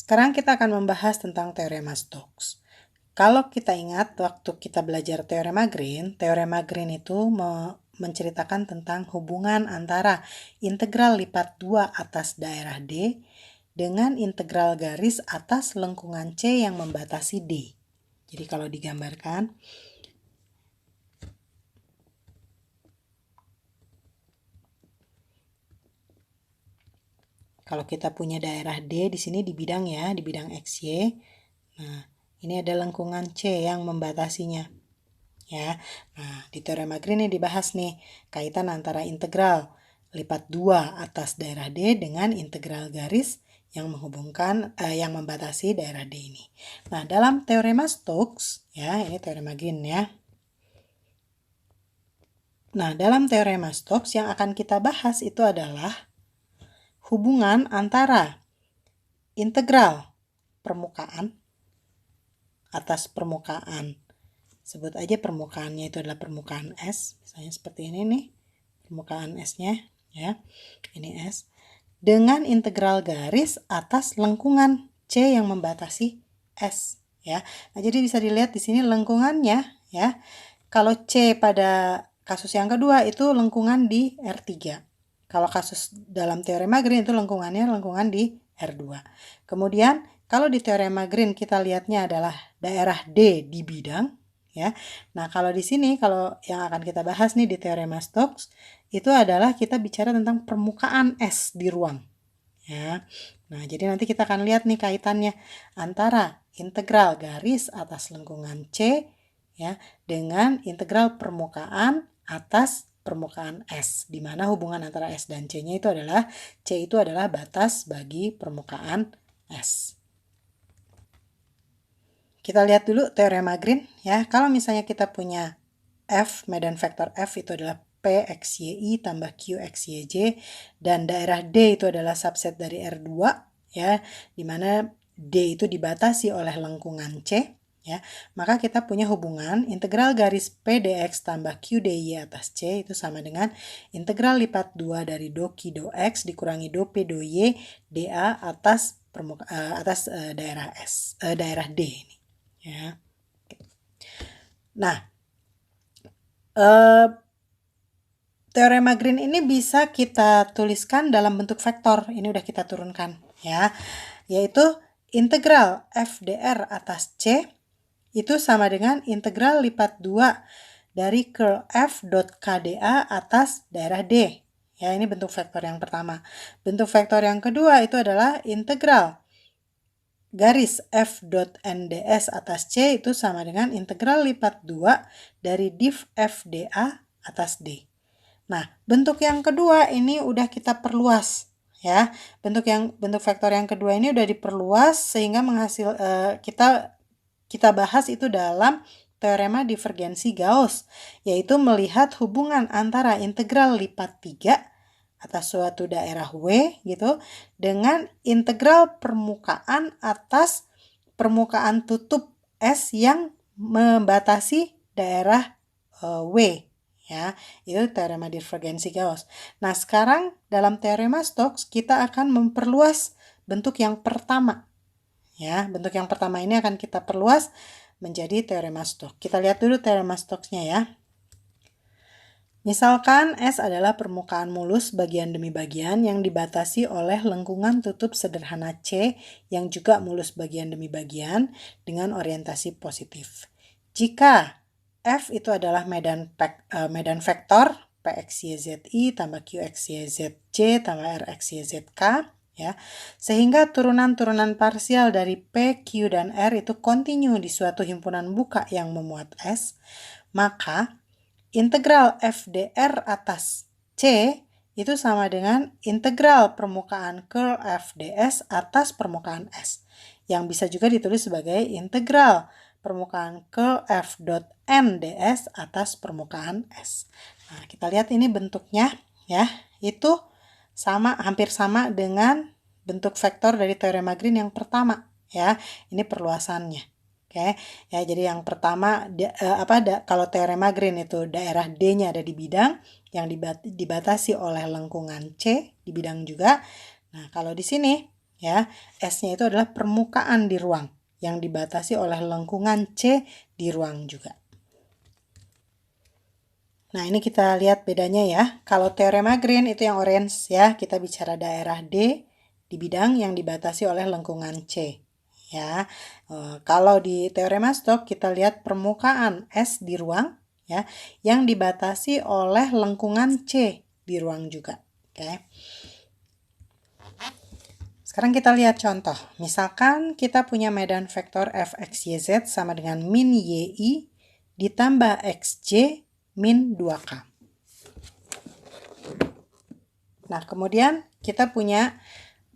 Sekarang kita akan membahas tentang teorema Stokes. Kalau kita ingat waktu kita belajar teorema Green itu menceritakan tentang hubungan antara integral lipat 2 atas daerah D dengan integral garis atas lengkungan C yang membatasi D. Jadi kalau digambarkan, kalau kita punya daerah D di sini di bidang XY. Nah, ini ada lengkungan C yang membatasinya. Ya. Nah, di teorema Green ini dibahas nih kaitan antara integral lipat 2 atas daerah D dengan integral garis yang menghubungkan yang membatasi daerah D ini. Nah, dalam teorema Stokes, ya, ini teorema Green ya. Nah, dalam teorema Stokes yang akan kita bahas itu adalah hubungan antara integral permukaan atas permukaan, sebut aja permukaannya itu adalah permukaan S, misalnya seperti ini nih, permukaan S-nya, ya, ini S, dengan integral garis atas lengkungan C yang membatasi S, ya. Nah, jadi bisa dilihat di sini lengkungannya, ya. Kalau C pada kasus yang kedua itu lengkungan di R3. Kalau kasus dalam teorema Green itu lengkungan di R2. Kemudian kalau di teorema Green kita lihatnya adalah daerah D di bidang, ya. Nah, kalau di sini kalau yang akan kita bahas nih di teorema Stokes itu adalah kita bicara tentang permukaan S di ruang, ya. Nah, jadi nanti kita akan lihat nih kaitannya antara integral garis atas lengkungan C, ya, dengan integral permukaan atas permukaan S, di mana hubungan antara S dan C-nya itu adalah C itu adalah batas bagi permukaan S. Kita lihat dulu teorema Green, ya. Kalau misalnya kita punya F, medan vektor F itu adalah P XYI tambah Q XYJ, dan daerah D itu adalah subset dari R2, ya, di mana D itu dibatasi oleh lengkungan C, ya. Maka kita punya hubungan integral garis P dx tambah Q dy atas C itu sama dengan integral lipat 2 dari do Q do X dikurangi do P do Y dA atas daerah daerah D ini, ya. Nah, teorema Green ini bisa kita tuliskan dalam bentuk vektor. Ini udah kita turunkan, ya. Yaitu integral F dr atas C itu sama dengan integral lipat 2 dari curl F dot KdA atas daerah D. Ya, ini bentuk vektor yang pertama. Bentuk vektor yang kedua itu adalah integral garis F dot NDS atas C itu sama dengan integral lipat 2 dari div FdA atas D. Nah, bentuk yang kedua ini udah kita perluas, ya. Bentuk vektor yang kedua ini udah diperluas sehingga kita bahas itu dalam teorema divergensi Gauss, yaitu melihat hubungan antara integral lipat 3 atas suatu daerah W gitu dengan integral permukaan atas permukaan tutup S yang membatasi daerah W, ya. Itu teorema divergensi Gauss. Nah, sekarang dalam teorema Stokes kita akan memperluas bentuk yang pertama, ya. Bentuk yang pertama ini akan kita perluas menjadi teorema Stokes. Kita lihat dulu teorema Stokes-nya, ya. Misalkan S adalah permukaan mulus bagian demi bagian yang dibatasi oleh lengkungan tutup sederhana C yang juga mulus bagian demi bagian dengan orientasi positif. Jika F itu adalah medan vektor PXYZI tambah QXYZJ tambah RXYZK, ya, sehingga turunan-turunan parsial dari P, Q, dan R itu kontinu di suatu himpunan buka yang memuat S, maka integral F dr atas C itu sama dengan integral permukaan curl F ds atas permukaan S, yang bisa juga ditulis sebagai integral permukaan curl F dot N ds atas permukaan S. Nah, kita lihat ini bentuknya, ya. Itu hampir sama dengan bentuk vektor dari teorema Green yang pertama, ya. Ini perluasannya. Oke, ya, jadi yang pertama kalau teorema Green itu daerah D-nya ada di bidang yang dibatasi oleh lengkungan C di bidang juga. Nah, kalau di sini, ya. S-nya itu adalah permukaan di ruang yang dibatasi oleh lengkungan C di ruang juga. Nah, ini kita lihat bedanya ya. Kalau teorema Green itu yang orange ya, kita bicara daerah D di bidang yang dibatasi oleh lengkungan C. Ya, kalau di teorema Stokes kita lihat permukaan S di ruang ya, yang dibatasi oleh lengkungan C di ruang juga. Oke. Sekarang kita lihat contoh. Misalkan kita punya medan vektor fx, yz sama dengan min yi ditambah xj min 2k. Nah, kemudian kita punya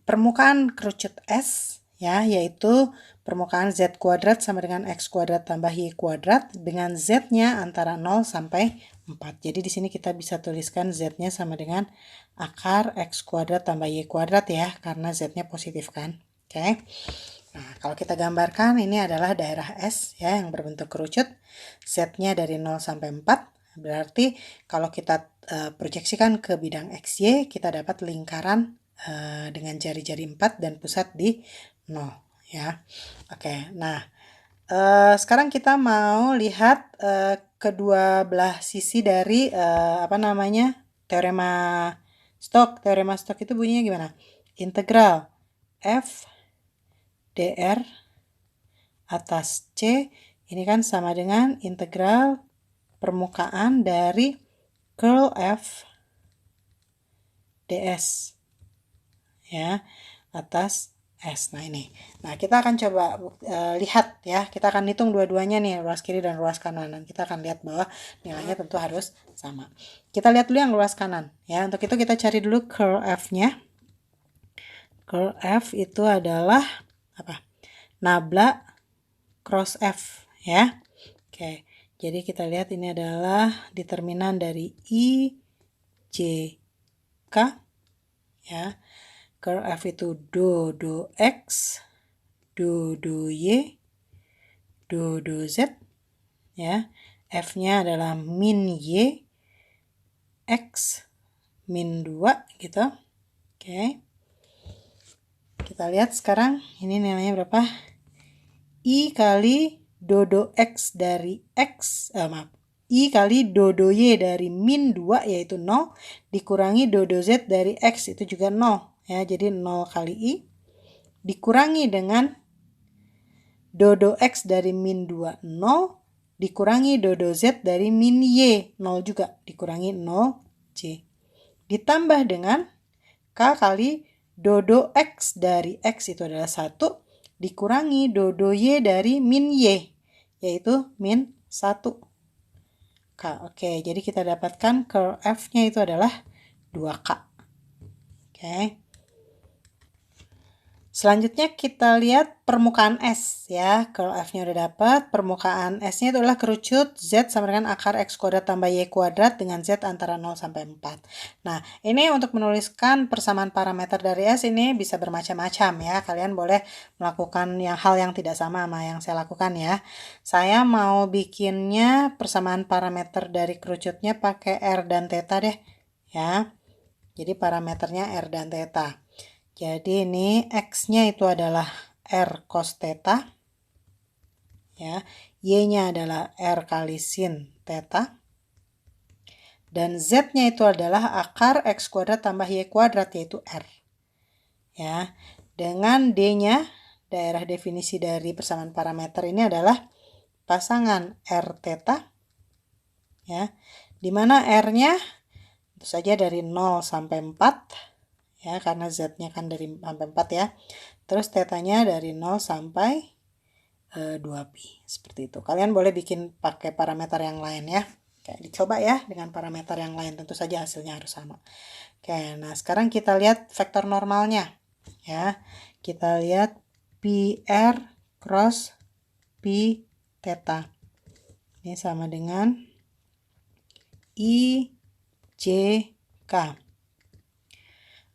permukaan kerucut S, ya, yaitu permukaan z kuadrat sama dengan x kuadrat tambah y kuadrat dengan z-nya antara 0 sampai 4. Jadi di sini kita bisa tuliskan z-nya sama dengan akar x kuadrat tambah y kuadrat ya, karena z-nya positif kan. Oke. Nah, kalau kita gambarkan ini adalah daerah S ya yang berbentuk kerucut. Z-nya dari 0 sampai 4. Berarti kalau kita proyeksikan ke bidang XY, kita dapat lingkaran dengan jari-jari 4 dan pusat di 0 ya. Oke, nah sekarang kita mau lihat kedua belah sisi dari teorema Stokes. Teorema Stokes itu bunyinya gimana? Integral F dr atas C ini kan sama dengan integral permukaan dari curl F ds ya atas S. Nah ini. Nah kita akan coba lihat ya. Kita akan hitung dua-duanya nih, ruas kiri dan ruas kanan. Dan kita akan lihat bahwa nilainya tentu harus sama. Kita lihat dulu yang ruas kanan ya. Untuk itu kita cari dulu curl F-nya. Curl F itu adalah apa? Nabla cross F ya. Oke. Jadi kita lihat ini adalah determinan dari I, J, K ya. Curl F itu do X, do Y, do Z ya. F-nya adalah min Y, X, min 2 gitu. Oke. Kita lihat sekarang ini nilainya berapa? I kali do X dari X, I kali do Y dari min 2 yaitu 0 dikurangi do Z dari X itu juga 0 ya, jadi 0 kali I dikurangi dengan do X dari min 2 0 dikurangi do Z dari min Y 0 juga dikurangi 0 J ditambah dengan K kali do X dari X itu adalah 1 dikurangi do Y dari min Y yaitu min 1 K. Oke, jadi kita dapatkan curl F-nya itu adalah 2K. Oke. Selanjutnya kita lihat permukaan S ya. Curl F-nya udah dapat. Permukaan S-nya itu adalah kerucut Z sama dengan akar X kuadrat tambah Y kuadrat dengan Z antara 0 sampai 4. Nah, ini untuk menuliskan persamaan parameter dari S ini bisa bermacam-macam ya. Kalian boleh melakukan hal yang tidak sama yang saya lakukan ya. Saya mau bikinnya persamaan parameter dari kerucutnya pakai R dan theta deh ya. Jadi parameternya R dan theta. Jadi ini X-nya itu adalah R cos theta. Ya, Y-nya adalah R kali sin theta. Dan Z-nya itu adalah akar X kuadrat tambah Y kuadrat yaitu R. Ya, dengan D-nya, daerah definisi dari persamaan parameter ini adalah pasangan R theta. Ya, di mana R-nya tentu saja dari 0 sampai 4. Ya, karena Z-nya kan dari sampai 4 ya. Terus tetanya dari 0 sampai 2pi. Seperti itu. Kalian boleh bikin pakai parameter yang lain ya. Oke, dicoba ya dengan parameter yang lain. Tentu saja hasilnya harus sama. Oke, nah sekarang kita lihat vektor normalnya. Ya, kita lihat PR cross P theta. Ini sama dengan I, J, K.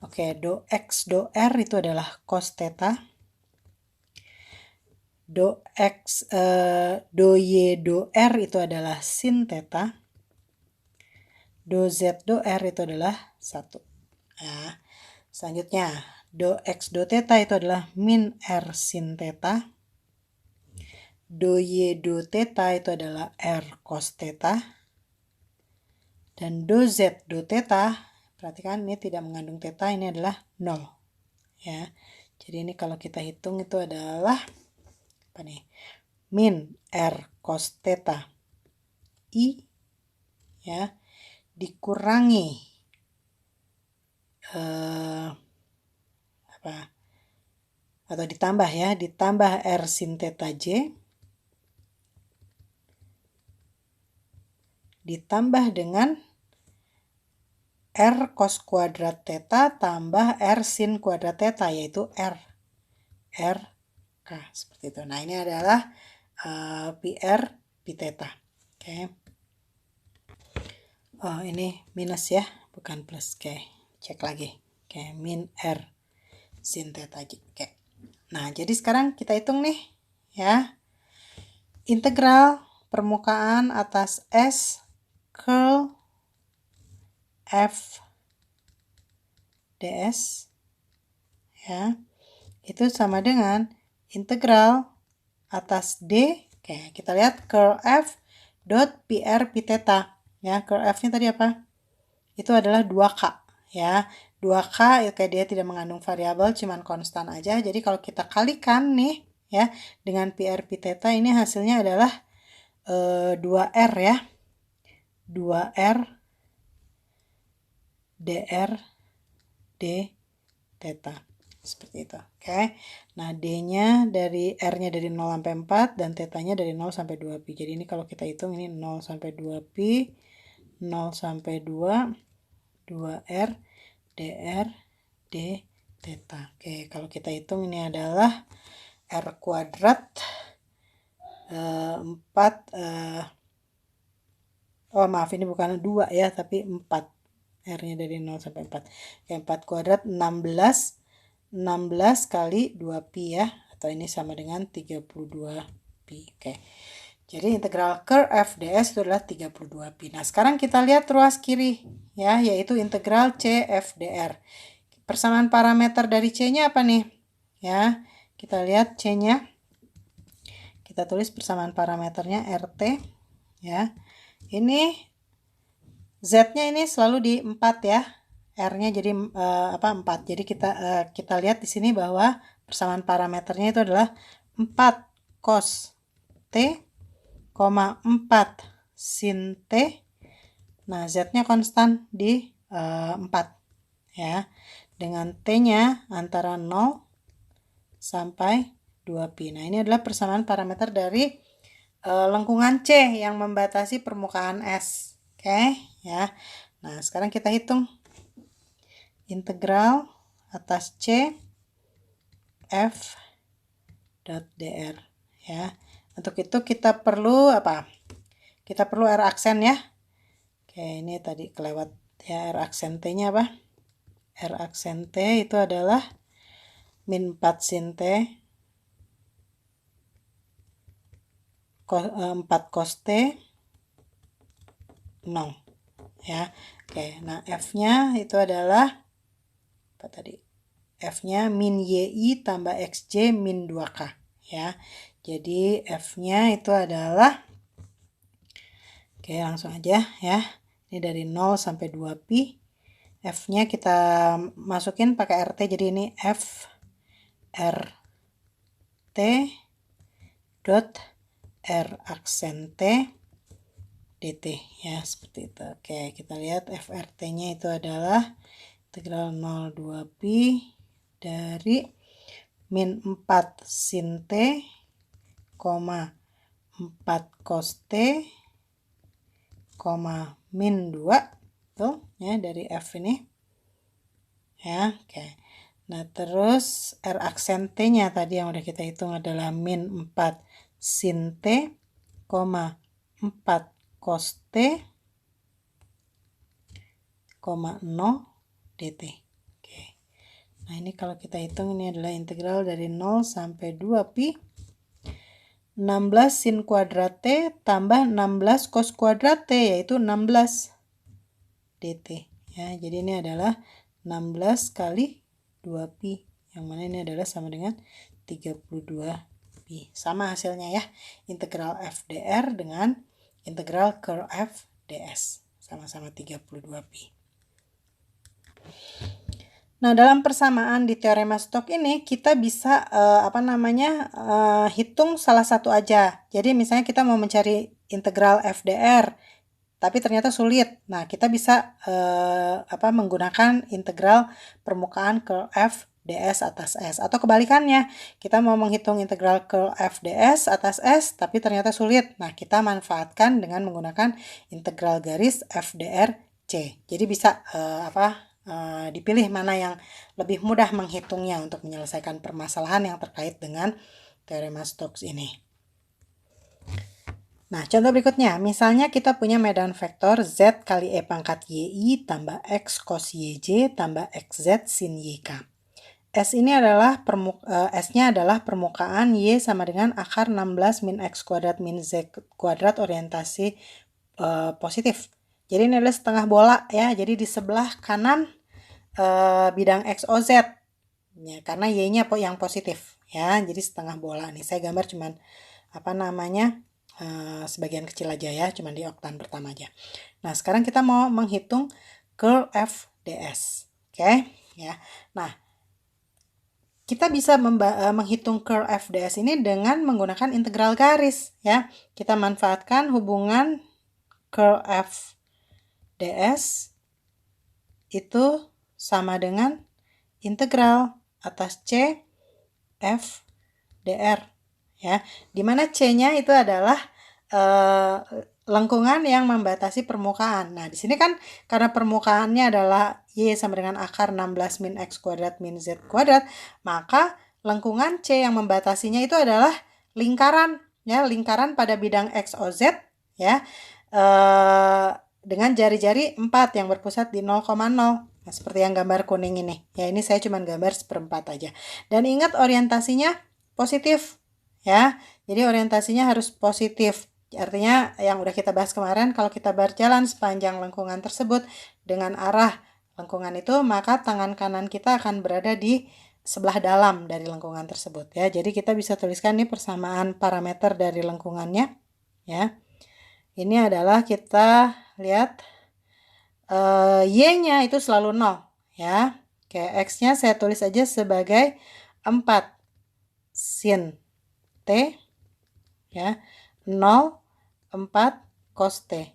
Oke, do X, do R itu adalah cos theta. Do X, do Y, do R itu adalah sin theta. Do Z, do R itu adalah 1. Nah, selanjutnya Do X do theta itu adalah min R sin theta. Do Y do theta itu adalah R cos theta. Dan do Z do theta, perhatikan ini tidak mengandung theta, ini adalah 0. Ya. Jadi ini kalau kita hitung itu adalah apa nih? Min R cos theta I ya dikurangi atau ditambah ya, ditambah R sin theta J ditambah dengan R cos kuadrat theta tambah R sin kuadrat theta, yaitu R K seperti itu. Nah, ini adalah PR pi theta. Oke. Oh, ini minus ya, bukan plus. Oke, cek lagi. Oke, min R sin theta J. Oke. Nah, jadi sekarang kita hitung nih ya. Integral permukaan atas S curl F ds ya. Itu sama dengan integral atas D. Oke, kita lihat curl F dot PR pi theta. Ya, curl F-nya tadi apa? Itu adalah 2K ya. 2K ya, kayak dia tidak mengandung variabel, cuman konstan aja. Jadi kalau kita kalikan nih ya dengan PR pi theta, ini hasilnya adalah 2R ya. 2R dr d theta. Seperti itu. Oke. Nah, D-nya dari R-nya dari 0 sampai 4 dan theta-nya dari 0 sampai 2pi. Jadi ini kalau kita hitung ini 0 sampai 2pi, 0 sampai 2, 2R dr d theta. Oke, kalau kita hitung ini adalah R kuadrat 4 oh maaf, ini bukan 2 ya, tapi 4. R-nya dari 0 sampai 4. Oke, 4 kuadrat 16 kali 2pi ya, atau ini sama dengan 32pi. Oke. Jadi integral curl F ds itu adalah 32pi. Nah, sekarang kita lihat ruas kiri ya, yaitu integral C F dr. Persamaan parameter dari C-nya apa nih? Ya, kita lihat C-nya. Kita tulis persamaan parameternya RT ya. Ini Z-nya ini selalu di 4 ya. R-nya jadi 4. Jadi kita lihat di sini bahwa persamaan parameternya itu adalah 4 cos T, 4 sin T. Nah, Z-nya konstan di 4 ya. Dengan T-nya antara 0 sampai 2pi. Nah, ini adalah persamaan parameter dari lengkungan C yang membatasi permukaan S. Oke, ya. Nah, sekarang kita hitung integral atas C F dot dr ya. Untuk itu kita perlu apa? Kita perlu R aksen ya. Oke, ini tadi kelewat ya, R aksen T-nya apa? R aksen T itu adalah min 4 sin T 4 cos T 0 ya. Oke, nah F-nya itu adalah apa tadi? F-nya min YI tambah XJ min 2K ya. Jadi F-nya itu adalah, oke langsung aja ya. Ini dari 0 sampai 2pi. F-nya kita masukin pakai RT, jadi ini F RT dot R aksen T dt ya, seperti itu. Oke, kita lihat FRT-nya itu adalah integral 0,2pi dari min 4 sin T, 4 cos T, min 2 tuh ya dari F ini ya. Oke. Nah, terus R aksen T-nya tadi yang udah kita hitung adalah min 4 sin T, 4 cos T, 0 dt. Oke. Nah, ini kalau kita hitung ini adalah integral dari 0 sampai 2pi 16 sin kuadrat T tambah 16 cos kuadrat T, yaitu 16 dt ya. Jadi ini adalah 16 kali 2pi. Yang mana ini adalah sama dengan 32pi. Sama hasilnya ya. Integral f dr dengan integral curl f ds. Sama-sama 32pi. Nah, dalam persamaan di teorema Stokes ini kita bisa hitung salah satu aja. Jadi misalnya kita mau mencari integral f dr, tapi ternyata sulit. Nah, kita bisa menggunakan integral permukaan curl f ds atas s. Atau kebalikannya, kita mau menghitung integral curl f ds atas s, tapi ternyata sulit. Nah, kita manfaatkan dengan menggunakan integral garis f dr c. Jadi bisa dipilih mana yang lebih mudah menghitungnya untuk menyelesaikan permasalahan yang terkait dengan teorema Stokes ini. Nah, contoh berikutnya, misalnya kita punya medan vektor z kali e pangkat yi tambah x cos yj tambah xz sin yk. S ini adalah S-nya adalah permukaan y sama dengan akar 16 min x kuadrat min z kuadrat orientasi positif. Jadi ini adalah setengah bola ya, jadi di sebelah kanan bidang XOZ ya, karena Y-nya yang positif ya, jadi setengah bola nih. Saya gambar cuman sebagian kecil aja ya, cuman di oktan pertama aja. Nah, sekarang kita mau menghitung curl f ds. Oke, ya. Nah, kita bisa menghitung curl f ds ini dengan menggunakan integral garis ya. Kita manfaatkan hubungan curl f ds itu sama dengan integral atas C F dr ya, dimana C-nya itu adalah lengkungan yang membatasi permukaan. Nah, di sini kan karena permukaannya adalah Y sama dengan akar 16 min X kuadrat min Z kuadrat, maka lengkungan C yang membatasinya itu adalah lingkaran ya, lingkaran pada bidang X O Z ya, dengan jari-jari 4 yang berpusat di 0,0. Nah, seperti yang gambar kuning ini. Ya, ini saya cuma gambar seperempat aja. Dan ingat orientasinya positif. Ya, jadi orientasinya harus positif. Artinya yang udah kita bahas kemarin, kalau kita berjalan sepanjang lengkungan tersebut dengan arah lengkungan itu, maka tangan kanan kita akan berada di sebelah dalam dari lengkungan tersebut. Ya, jadi kita bisa tuliskan nih persamaan parameter dari lengkungannya. Ya, ini adalah kita lihat Y-nya itu selalu 0 ya. Oke, X-nya saya tulis aja sebagai 4 sin T ya, 0 4 cos T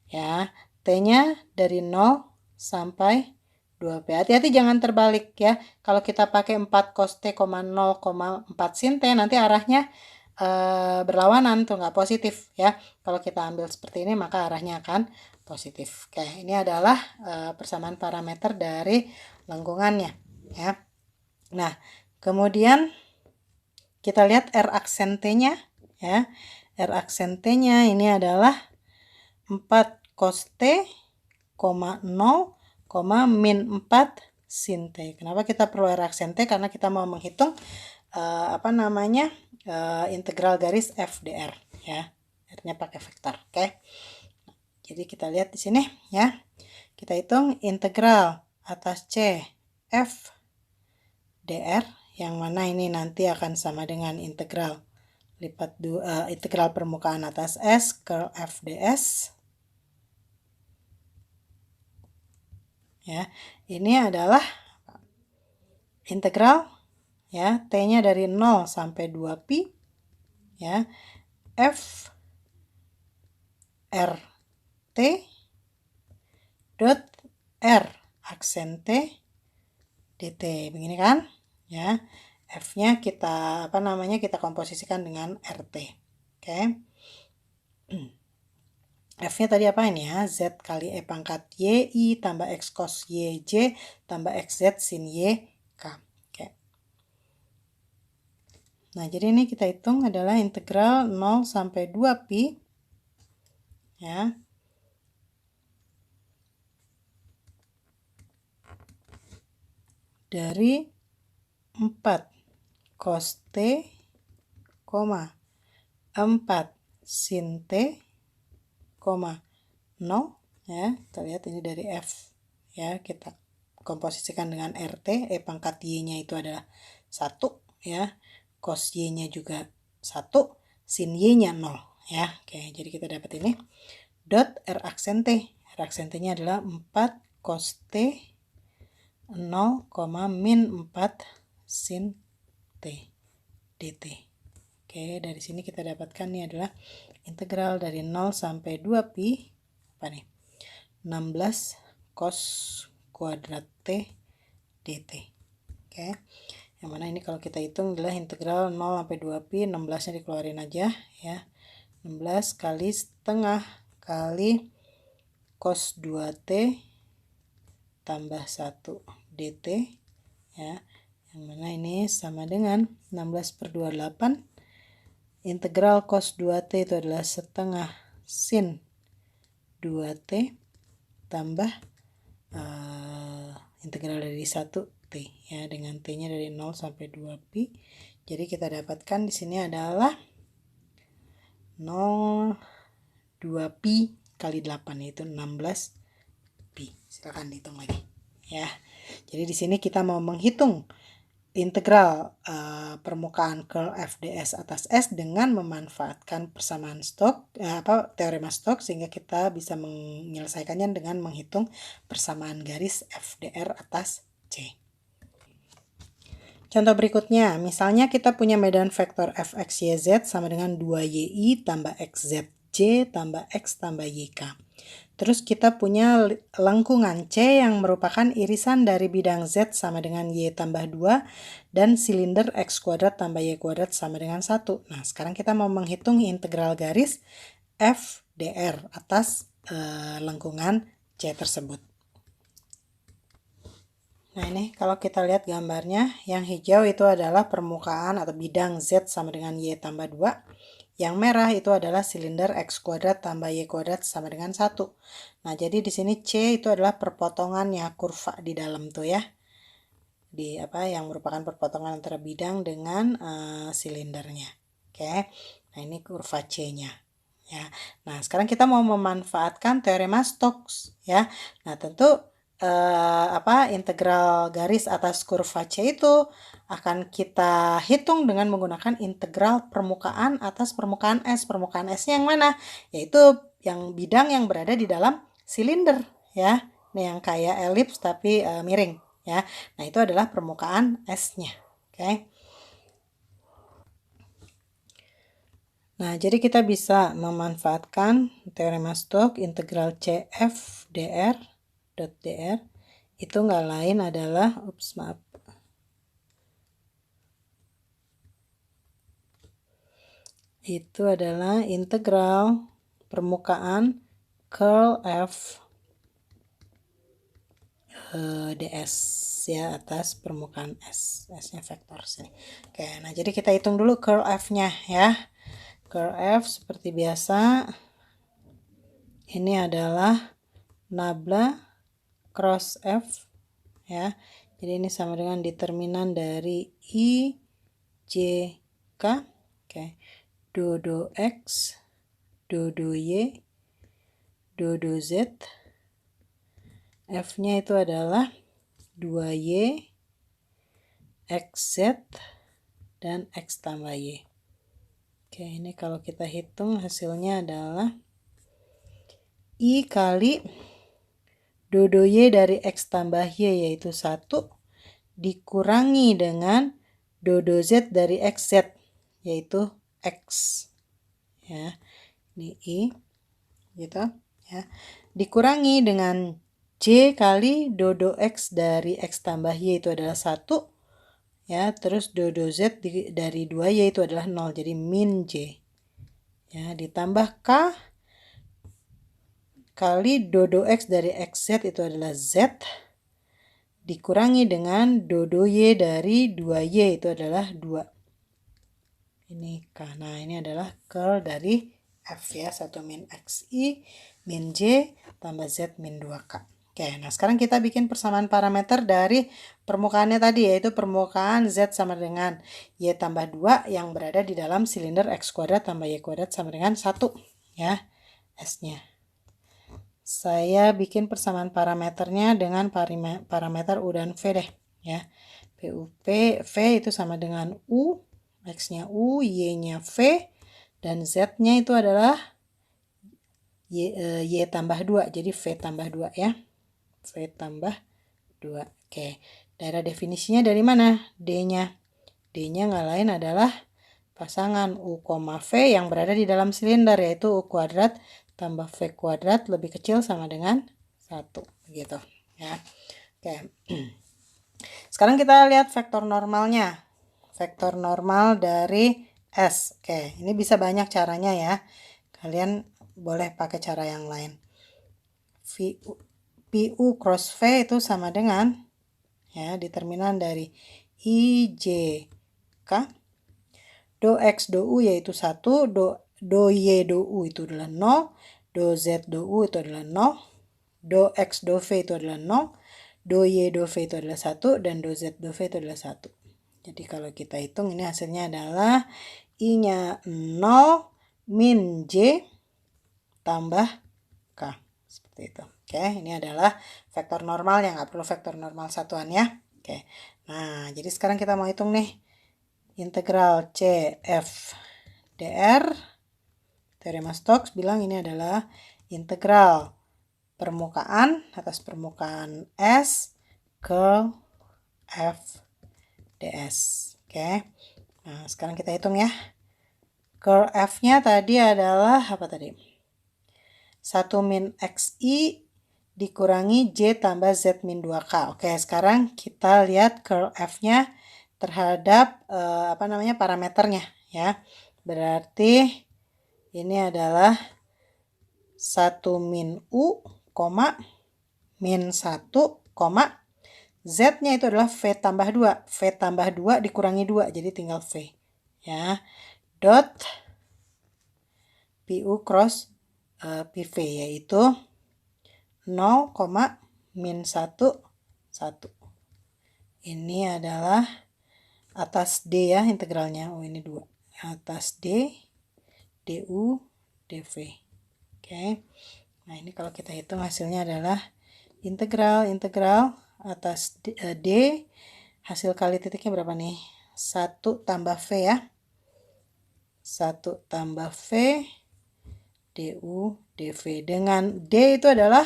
ya. T-nya dari 0 sampai 2P. Hati-hati jangan terbalik ya. Kalau kita pakai 4 cos T, 0,4 sin T, nanti arahnya berlawanan tuh, nggak positif ya. Kalau kita ambil seperti ini maka arahnya akan positif. Oke, ini adalah persamaan parameter dari lengkungannya ya. Nah, kemudian kita lihat R aksen T-nya ya. R aksen T-nya ini adalah 4 cos T, 0, min 4 sin T. Kenapa kita perlu R aksen T? Karena kita mau menghitung integral garis f dr ya. R-nya pakai vektor. Oke. Jadi kita lihat di sini ya. Kita hitung integral atas C F dr yang mana ini nanti akan sama dengan integral lipat integral permukaan atas S curl f ds. Ya, ini adalah integral ya, T-nya dari 0 sampai 2pi ya, F R T dot R aksen T dt, begini kan ya. F-nya kita kita komposisikan dengan RT. Oke. F-nya tadi apa ini ya? Z kali E pangkat YI tambah X cos YJ tambah XZ sin YK. Oke. Nah, jadi ini kita hitung adalah integral 0 sampai 2pi ya. Dari 4 cos T, 4 sin T, 0 ya. Kita lihat ini dari F ya, kita dikomposisikan dengan RT, pangkat Y-nya itu adalah 1 ya. Cos Y-nya juga 1, sin Y-nya 0 ya. Oke, jadi kita dapat ini. Dot R aksen T. R aksen T-nya adalah 4 cos T 0, min 4 sin T dt. Oke, dari sini kita dapatkan ini adalah integral dari 0 sampai 2pi apa nih? 16 cos kuadrat T dt. Oke. Yang mana ini kalau kita hitung adalah integral 0 sampai 2pi, 16-nya dikeluarin aja ya. 16 kali setengah kali cos 2T tambah 1 dt ya. Yang mana ini sama dengan 16/28. Integral cos 2T itu adalah setengah sin 2T tambah integral dari 1T ya, dengan T-nya dari 0 sampai 2pi. Jadi kita dapatkan di sini adalah 2pi kali 8 yaitu 16pi. Silakan dihitung lagi ya. Jadi di sini kita mau menghitung integral permukaan curl F ds atas S dengan memanfaatkan persamaan Stokes, teorema Stokes, sehingga kita bisa menyelesaikannya dengan menghitung persamaan garis FDR atas C. Contoh berikutnya, misalnya kita punya medan vektor fx, yz sama dengan 2y tambah xzj tambah x tambah yk. Terus kita punya lengkungan C yang merupakan irisan dari bidang Z sama dengan Y tambah 2 dan silinder X kuadrat tambah Y kuadrat sama dengan 1. Nah, sekarang kita mau menghitung integral garis FDR atas lengkungan C tersebut. Nah, ini kalau kita lihat gambarnya, yang hijau itu adalah permukaan atau bidang Z sama dengan Y tambah 2. Yang merah itu adalah silinder X kuadrat tambah Y kuadrat sama dengan 1. Nah, jadi di sini C itu adalah perpotongannya kurva di dalam tuh ya. Yang merupakan perpotongan antara bidang dengan silindernya. Oke. Nah, ini kurva C-nya. Ya. Nah, sekarang kita mau memanfaatkan teorema Stokes ya. Nah, tentu integral garis atas kurva C itu akan kita hitung dengan menggunakan integral permukaan atas permukaan S. Permukaan S-nya yang mana? Yaitu yang bidang yang berada di dalam silinder ya. Ini yang kayak elips tapi miring ya. Nah, itu adalah permukaan S-nya. Oke. Nah, jadi kita bisa memanfaatkan teorema Stokes integral CF dr dot dr itu nggak lain adalah itu adalah integral permukaan curl F ds ya atas permukaan S. S-nya vektor sini. Oke, nah jadi kita hitung dulu curl F-nya ya. Curl F seperti biasa ini adalah nabla cross F ya. Jadi ini sama dengan determinan dari I J K. Oke. Dodo X, dodo Y, dodo Z. F-nya itu adalah 2Y, XZ, dan X tambah Y. Oke, ini kalau kita hitung hasilnya adalah I kali dodo Y dari X tambah Y yaitu 1 dikurangi dengan dodo Z dari XZ yaitu X. Ya, ini I gitu ya. Dikurangi dengan J kali dodo X dari X tambah Y itu adalah 1 ya, terus dodo Z dari 2Y itu adalah 0, jadi min J ya, ditambah K kali dodo X dari XZ itu adalah Z dikurangi dengan dodo Y dari 2Y itu adalah 2. Ini K. Nah, ini adalah curl dari F ya, 1 min XI min J tambah Z min 2K. Oke, nah sekarang kita bikin persamaan parameter dari permukaannya tadi, yaitu permukaan Z sama dengan Y tambah 2 yang berada di dalam silinder X kuadrat tambah Y kuadrat sama dengan 1 ya, S-nya. Saya bikin persamaan parameternya dengan parameter U dan V deh ya. PUP, V itu sama dengan U, X-nya U, Y-nya V, dan Z-nya itu adalah Y tambah 2, jadi V tambah 2 ya. V tambah 2. Oke, daerah definisinya dari mana? D-nya. D-nya nggak lain adalah pasangan U, V yang berada di dalam silinder, yaitu U kuadrat tambah V kuadrat lebih kecil sama dengan 1. Begitu ya. Oke. Sekarang kita lihat vektor normalnya. Vektor normal dari S. Oke, ini bisa banyak caranya ya. Kalian boleh pakai cara yang lain. PU cross V itu sama dengan ya determinan dari I, J, K. Do X do U yaitu 1, do Y do U itu adalah 0, do Z do U itu adalah 0, do X do V itu adalah 0, do Y do V itu adalah 1, dan do Z do V itu adalah 1. Jadi kalau kita hitung ini hasilnya adalah I-nya 0 min J tambah K. Seperti itu. Oke, ini adalah vektor normal yang nggak perlu vektor normal satuan ya. Oke, nah jadi sekarang kita mau hitung nih. Integral C F dr, teorema Stokes bilang ini adalah integral permukaan atas permukaan S ke F ds. Oke, nah sekarang kita hitung ya. Curl F-nya tadi adalah apa tadi? 1 min XI dikurangi J tambah Z min 2K. Oke, sekarang kita lihat curl F-nya terhadap parameternya ya. Berarti ini adalah 1 min U, min 1, Z-nya itu adalah V tambah 2. V tambah 2 dikurangi 2, jadi tinggal V. Ya, dot PU cross PV yaitu 0, min 1, 1. Ini adalah atas D ya integralnya. Oh ini 2. Atas D, DU, DV. Oke. Nah ini kalau kita hitung hasilnya adalah integral atas D, hasil kali titiknya berapa nih? 1 tambah V ya. 1 tambah V, DU, DV. Dengan D itu adalah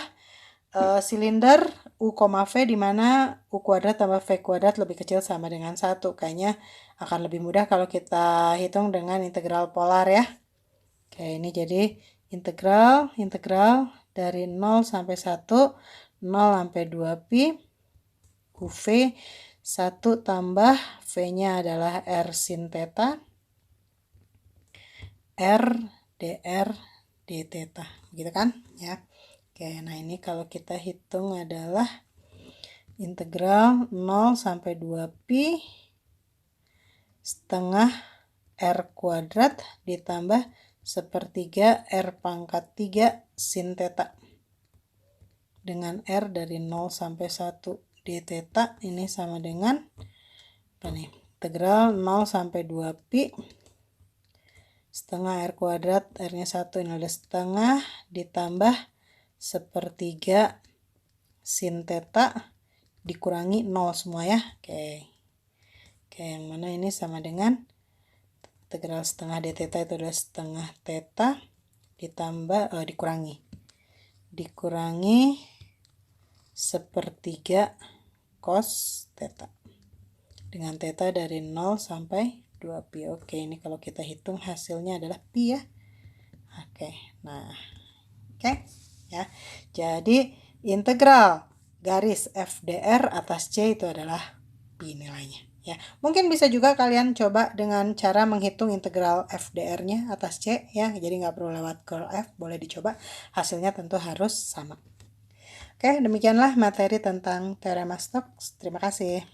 silinder U, V di mana U kuadrat tambah V kuadrat lebih kecil sama dengan 1. Kayaknya akan lebih mudah kalau kita hitung dengan integral polar ya. Oke, ini jadi integral dari 0 sampai 1, 0 sampai 2pi UV 1 tambah V-nya adalah R sin theta R dr d theta. Gitu kan ya. Oke, nah ini kalau kita hitung adalah integral 0 sampai 2pi setengah R kuadrat ditambah sepertiga R pangkat 3 sin theta. Dengan R dari 0 sampai 1 d theta ini sama dengan apa nih? Integral 0 sampai 2pi setengah R kuadrat, R-nya 1 ini adalah setengah ditambah sepertiga sin theta dikurangi 0 semua ya. Oke, yang mana ini sama dengan integral setengah d theta itu adalah setengah theta ditambah dikurangi sepertiga cos theta dengan theta dari 0 sampai 2pi. Oke, ini kalau kita hitung hasilnya adalah pi ya. Oke, nah ya. Jadi integral garis FDR atas C itu adalah pi nilainya ya. Mungkin bisa juga kalian coba dengan cara menghitung integral FDR-nya atas C ya. Jadi nggak perlu lewat curl F, boleh dicoba. Hasilnya tentu harus sama. Oke, demikianlah materi tentang teorema Stokes. Terima kasih.